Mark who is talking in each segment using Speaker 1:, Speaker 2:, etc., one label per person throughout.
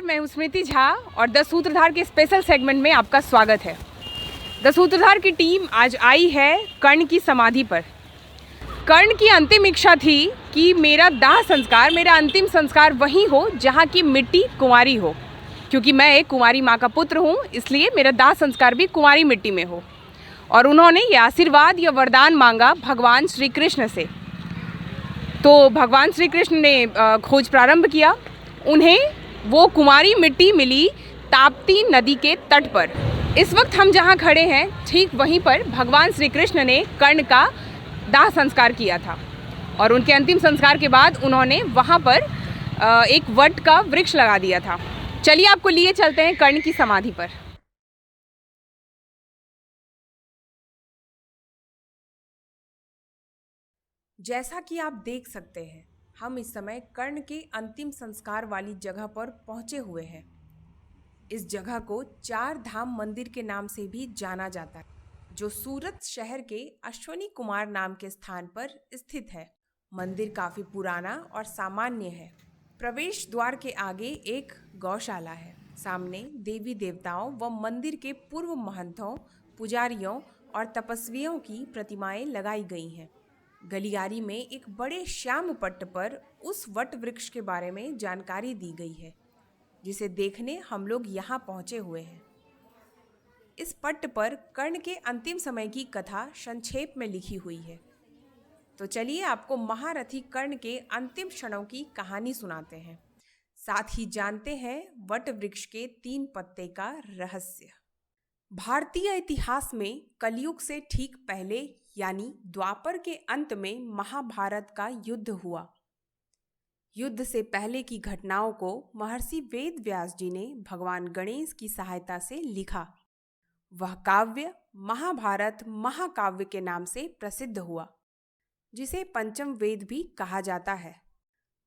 Speaker 1: मैं हूँ स्मृति झा और द सूत्रधार के स्पेशल सेगमेंट में आपका स्वागत है। द सूत्रधार की टीम आज आई है कर्ण की समाधि पर। कर्ण की अंतिम इच्छा थी कि मेरा दाह संस्कार, मेरा अंतिम संस्कार वहीं हो जहाँ की मिट्टी कुंवारी हो। क्योंकि मैं एक कुंवारी माँ का पुत्र हूँ, इसलिए मेरा दाह संस्कार भी कुंवारी मिट्टी में हो। और उन्होंने ये आशीर्वाद या वरदान मांगा भगवान श्री कृष्ण से। तो भगवान श्री कृष्ण ने खोज प्रारंभ किया। उन्हें वो कुंवारी मिट्टी मिली ताप्ती नदी के तट पर। इस वक्त हम जहाँ खड़े हैं ठीक वहीं पर भगवान श्री कृष्ण ने कर्ण का दाह संस्कार किया था। और उनके अंतिम संस्कार के बाद उन्होंने वहाँ पर एक वट का वृक्ष लगा दिया था। चलिए आपको लिए चलते हैं कर्ण की समाधि पर। जैसा कि आप देख सकते हैं, हम इस समय कर्ण के अंतिम संस्कार वाली जगह पर पहुंचे हुए हैं। इस जगह को चार धाम मंदिर के नाम से भी जाना जाता है, जो सूरत शहर के अश्वनी कुमार नाम के स्थान पर स्थित है। मंदिर काफी पुराना और सामान्य है। प्रवेश द्वार के आगे एक गौशाला है। सामने देवी देवताओं व मंदिर के पूर्व महंतों, पुजारियों और तपस्वियों की प्रतिमाएं लगाई गई हैं। गलियारी में एक बड़े श्याम पट्ट पर उस वट वृक्ष के बारे में जानकारी दी गई है, जिसे देखने हम लोग यहाँ पहुँचे हुए हैं। इस पट्ट पर कर्ण के अंतिम समय की कथा संक्षेप में लिखी हुई है। तो चलिए आपको महारथी कर्ण के अंतिम क्षणों की कहानी सुनाते हैं, साथ ही जानते हैं वट वृक्ष के 3 पत्ते का रहस्य। भारतीय इतिहास में कलयुग से ठीक पहले यानी द्वापर के अंत में महाभारत का युद्ध हुआ। युद्ध से पहले की घटनाओं को महर्षि वेद व्यास जी ने भगवान गणेश की सहायता से लिखा। वह काव्य महाभारत महाकाव्य के नाम से प्रसिद्ध हुआ, जिसे पंचम वेद भी कहा जाता है।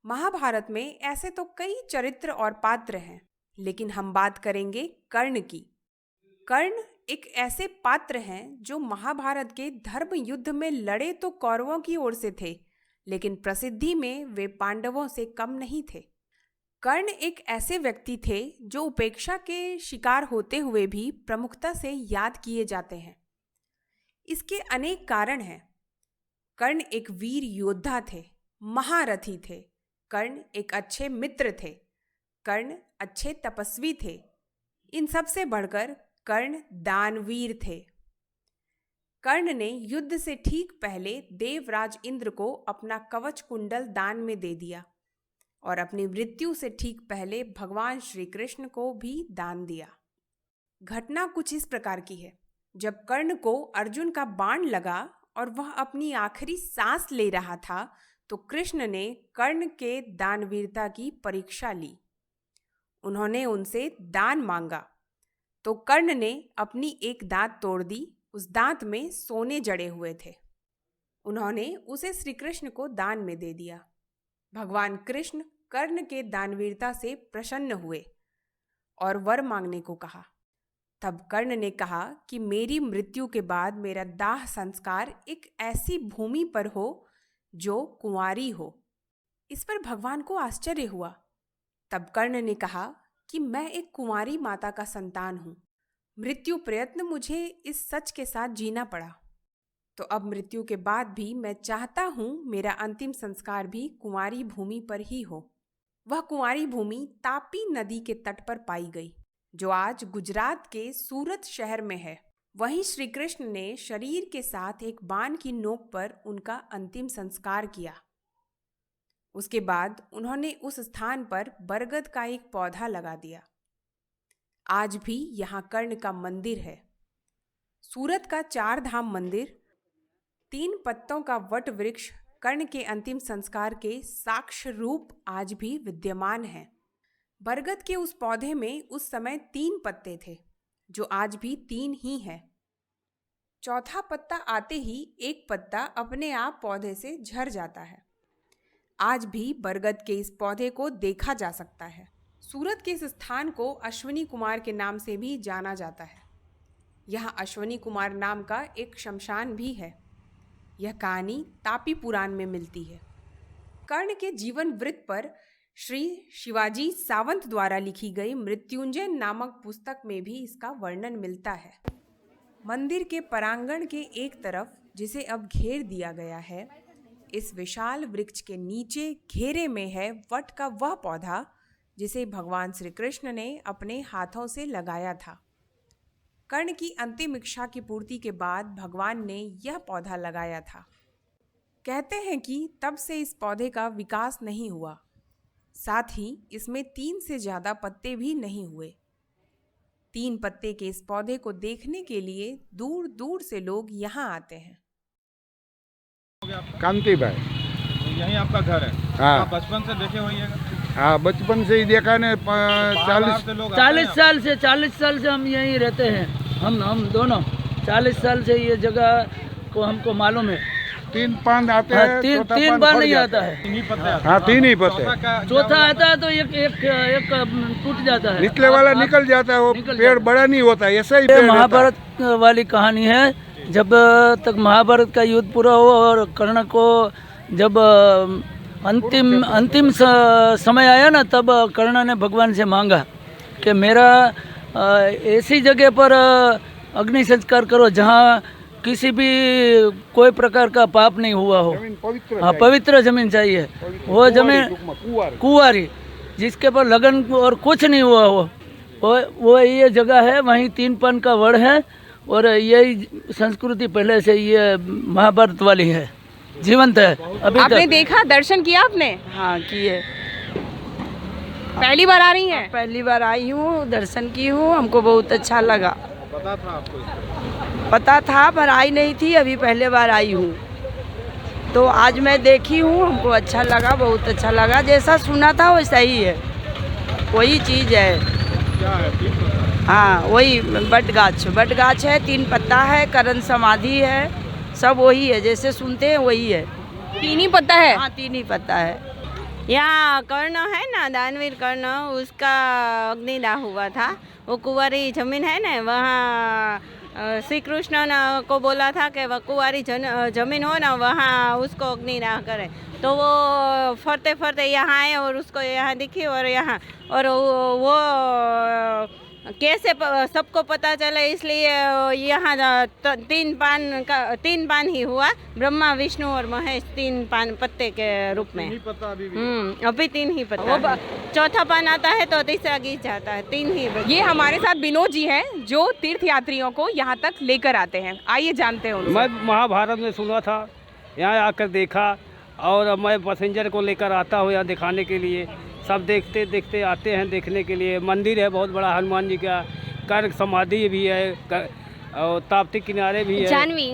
Speaker 1: महाभारत में ऐसे तो कई चरित्र और पात्र हैं, लेकिन हम बात करेंगे कर्ण की। कर्ण एक ऐसे पात्र हैं जो महाभारत के धर्म युद्ध में लड़े तो कौरवों की ओर से थे, लेकिन प्रसिद्धि में वे पांडवों से कम नहीं थे। कर्ण एक ऐसे व्यक्ति थे जो उपेक्षा के शिकार होते हुए भी प्रमुखता से याद किए जाते हैं। इसके अनेक कारण हैं। कर्ण एक वीर योद्धा थे, महारथी थे। कर्ण एक अच्छे मित्र थे। कर्ण अच्छे तपस्वी थे। इन सब से बढ़कर कर्ण दानवीर थे। कर्ण ने युद्ध से ठीक पहले देवराज इंद्र को अपना कवच कुंडल दान में दे दिया और अपनी मृत्यु से ठीक पहले भगवान श्री कृष्ण को भी दान दिया। घटना कुछ इस प्रकार की है। जब कर्ण को अर्जुन का बाण लगा और वह अपनी आखिरी सांस ले रहा था, तो कृष्ण ने कर्ण के दानवीरता की परीक्षा ली। उन्होंने उनसे दान मांगा, तो कर्ण ने अपनी एक दांत तोड़ दी। उस दांत में सोने जड़े हुए थे। उन्होंने उसे श्री कृष्ण को दान में दे दिया। भगवान कृष्ण कर्ण के दानवीरता से प्रसन्न हुए और वर मांगने को कहा। तब कर्ण ने कहा कि मेरी मृत्यु के बाद मेरा दाह संस्कार एक ऐसी भूमि पर हो जो कुंवारी हो। इस पर भगवान को आश्चर्य हुआ। तब कर्ण ने कहा कि मैं एक कुंवारी माता का संतान हूँ। मृत्यु प्रयत्न मुझे इस सच के साथ जीना पड़ा। तो अब मृत्यु के बाद भी मैं चाहता हूँ मेरा अंतिम संस्कार भी कुंवारी भूमि पर ही हो। वह कुंवारी भूमि तापी नदी के तट पर पाई गई, जो आज गुजरात के सूरत शहर में है। वहीं श्री कृष्ण ने शरीर के साथ एक बाण की नोक पर उनका अंतिम संस्कार किया। उसके बाद उन्होंने उस स्थान पर बरगद का एक पौधा लगा दिया। आज भी यहाँ कर्ण का मंदिर है। सूरत का 4 धाम मंदिर 3 पत्तों का वट वृक्ष कर्ण के अंतिम संस्कार के साक्ष्य रूप आज भी विद्यमान है। बरगद के उस पौधे में उस समय 3 पत्ते थे, जो आज भी 3 ही हैं। चौथा पत्ता आते ही एक पत्ता अपने आप पौधे से झड़ जाता है। आज भी बरगद के इस पौधे को देखा जा सकता है। सूरत के इस स्थान को अश्वनी कुमार के नाम से भी जाना जाता है। यहाँ अश्वनी कुमार नाम का एक शमशान भी है। यह कहानी तापी पुराण में मिलती है। कर्ण के जीवन वृत्त पर श्री शिवाजी सावंत द्वारा लिखी गई मृत्युंजय नामक पुस्तक में भी इसका वर्णन मिलता है। मंदिर के प्रांगण के एक तरफ, जिसे अब घेर दिया गया है, इस विशाल वृक्ष के नीचे घेरे में है वट का वह पौधा जिसे भगवान श्री कृष्ण ने अपने हाथों से लगाया था। कर्ण की अंतिम इच्छा की पूर्ति के बाद भगवान ने यह पौधा लगाया था। कहते हैं कि तब से इस पौधे का विकास नहीं हुआ, साथ ही इसमें 3 से ज़्यादा पत्ते भी नहीं हुए। 3 पत्ते के इस पौधे को देखने के लिए दूर दूर से लोग यहाँ आते हैं।
Speaker 2: कांति भाई,
Speaker 3: यही आपका घर है?
Speaker 2: हाँ।
Speaker 3: आप बचपन से देखे होइएगा?
Speaker 2: हाँ, बचपन से ही देखा ने।
Speaker 4: 40 साल से हम यहीं रहते हैं। हम दोनों 40 साल से ये जगह को हमको मालूम है।
Speaker 2: 3 पान आते हैं,
Speaker 4: तीन बार नहीं आता है।
Speaker 3: 3 ही पत्ते आते हैं।
Speaker 2: हाँ, 3 ही पत्ते।
Speaker 4: चौथा आता है तो एक टूट जाता है,
Speaker 2: निकले वाला निकल जाता है, वो पेड़ बड़ा नहीं होता, ऐसा ही पेड़
Speaker 4: महाभारत वाली कहानी है। जब तक महाभारत का युद्ध पूरा हुआ और कर्ण को जब अंतिम समय आया ना, तब कर्ण ने भगवान से मांगा कि मेरा ऐसी जगह पर अग्नि संस्कार करो जहाँ किसी भी कोई प्रकार का पाप नहीं हुआ हो। हाँ, पवित्र जमीन चाहिए। वो जमीन कुंवारी, जिसके पर लगन और कुछ नहीं हुआ हो, वो ये जगह है। वहीं 3 पान का वड़ है और यही संस्कृति पहले से ये महाभारत वाली है, जीवंत है अभी
Speaker 1: आपने
Speaker 4: तक।
Speaker 1: देखा, दर्शन किया आपने?
Speaker 5: हाँ, किए।
Speaker 1: पहली बार आ रही हैं?
Speaker 5: पहली बार आई हूँ, दर्शन की हूँ, हमको बहुत अच्छा लगा।
Speaker 3: पता था आपको इसका?
Speaker 5: पता था पर आई नहीं थी, अभी पहले बार आई हूँ तो आज मैं देखी हूँ, हमको अच्छा लगा, बहुत अच्छा लगा। जैसा सुना था वैसा ही है, वही चीज़ है।
Speaker 3: क्या है? 3 पत्ता?
Speaker 5: हाँ, वही बट गाछ है, 3 पत्ता है, करण समाधि है, सब वही है, जैसे सुनते हैं वही है।
Speaker 1: 3 ही पत्ता है?
Speaker 5: हाँ, 3 ही पत्ता है।
Speaker 6: यहाँ कर्ण है ना, दानवीर कर्ण, उसका अग्निदाह हुआ था। वो कुंवारी जमीन है ना, वहाँ श्री कृष्ण को बोला था कि वह कुंवारी जमीन हो ना, वहाँ उसको अग्निदाह करे। तो वो फरते फरते यहाँ आए और उसको यहाँ दिखी और यहाँ, और वो कैसे सबको पता चला, इसलिए यहाँ 3 पान ही हुआ। ब्रह्मा, विष्णु और महेश 3 पान पत्ते के रूप में।
Speaker 3: 3 ही पत्ता अभी भी?
Speaker 6: अभी 3 ही पत्ता। वो चौथा पान आता है तो तीसरा गीत जाता है। 3 ही।
Speaker 1: ये हमारे साथ विनोद जी हैं जो तीर्थ यात्रियों को यहाँ तक लेकर आते हैं। आइए जानते हैं उनसे।
Speaker 7: मैं महाभारत में सुना था, यहाँ आकर देखा, और मैं पैसेंजर को लेकर आता हूँ यहाँ दिखाने के लिए। सब देखते देखते आते हैं देखने के लिए। मंदिर है बहुत बड़ा, हनुमान जी का, कर्ण समाधि भी है, और ताप्ती किनारे भी है।
Speaker 3: जानवी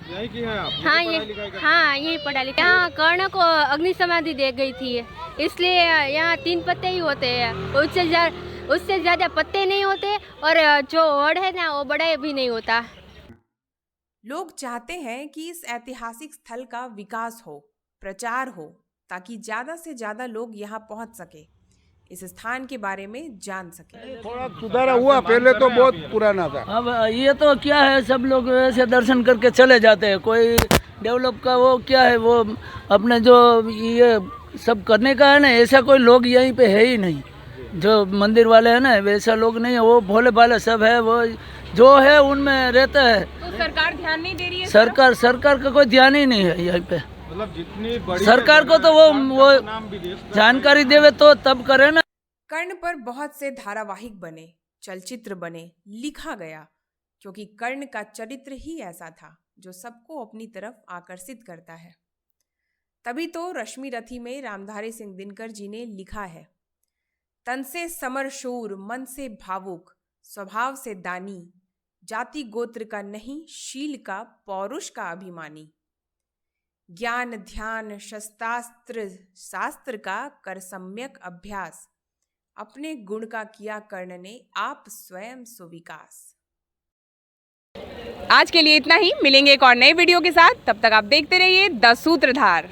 Speaker 3: यही की है आप?
Speaker 8: हाँ, यही पढ़ा लिखा। यहाँ कर्ण को अग्नि समाधि दे गई थी, इसलिए यहाँ 3 पत्ते ही होते हैं, उससे ज़्यादा पत्ते नहीं होते, और जो वड़ है ना वो बड़ा भी नहीं होता।
Speaker 1: लोग चाहते हैं कि इस ऐतिहासिक स्थल का विकास हो, प्रचार हो, ताकि ज़्यादा से ज़्यादा लोग यहाँ पहुँच सके, इस स्थान के बारे में जान सके।
Speaker 2: थोड़ा सुधार हुआ, पहले तो बहुत पुराना था।
Speaker 4: अब ये तो क्या है, सब लोग ऐसे दर्शन करके चले जाते हैं। कोई डेवलप का वो क्या है, वो अपने जो ये सब करने का है ना, ऐसा कोई लोग यहीं पे है ही नहीं। जो मंदिर वाले हैं ना, वैसा लोग नहीं है। वो भोले भाले सब है, वो जो है उनमें रहता है।
Speaker 1: तो सरकार ध्यान नहीं दे रही है?
Speaker 4: सरकार का कोई ध्यान ही नहीं है यहाँ पे।
Speaker 3: मतलब जितनी बड़ी
Speaker 4: सरकार को तो वो जानकारी देवे तो तब करे ना।
Speaker 1: कर्ण पर बहुत से धारावाहिक बने, चलचित्र बने, लिखा गया, क्योंकि कर्ण का चरित्र ही ऐसा था जो सबको अपनी तरफ आकर्षित करता है। तभी तो रश्मि रथी में रामधारी सिंह दिनकर जी ने लिखा है, तन से समर शूर, मन से भावुक, स्वभाव से दानी, जाति गोत्र का नहीं, शील का, पौरुष का अभिमानी, ज्ञान ध्यान शस्त्रास्त्र शास्त्र का कर सम्यक अभ्यास, अपने गुण का किया कर्ण ने आप स्वयं सुविकास। आज के लिए इतना ही, मिलेंगे एक और नए वीडियो के साथ। तब तक आप देखते रहिए द सूत्रधार।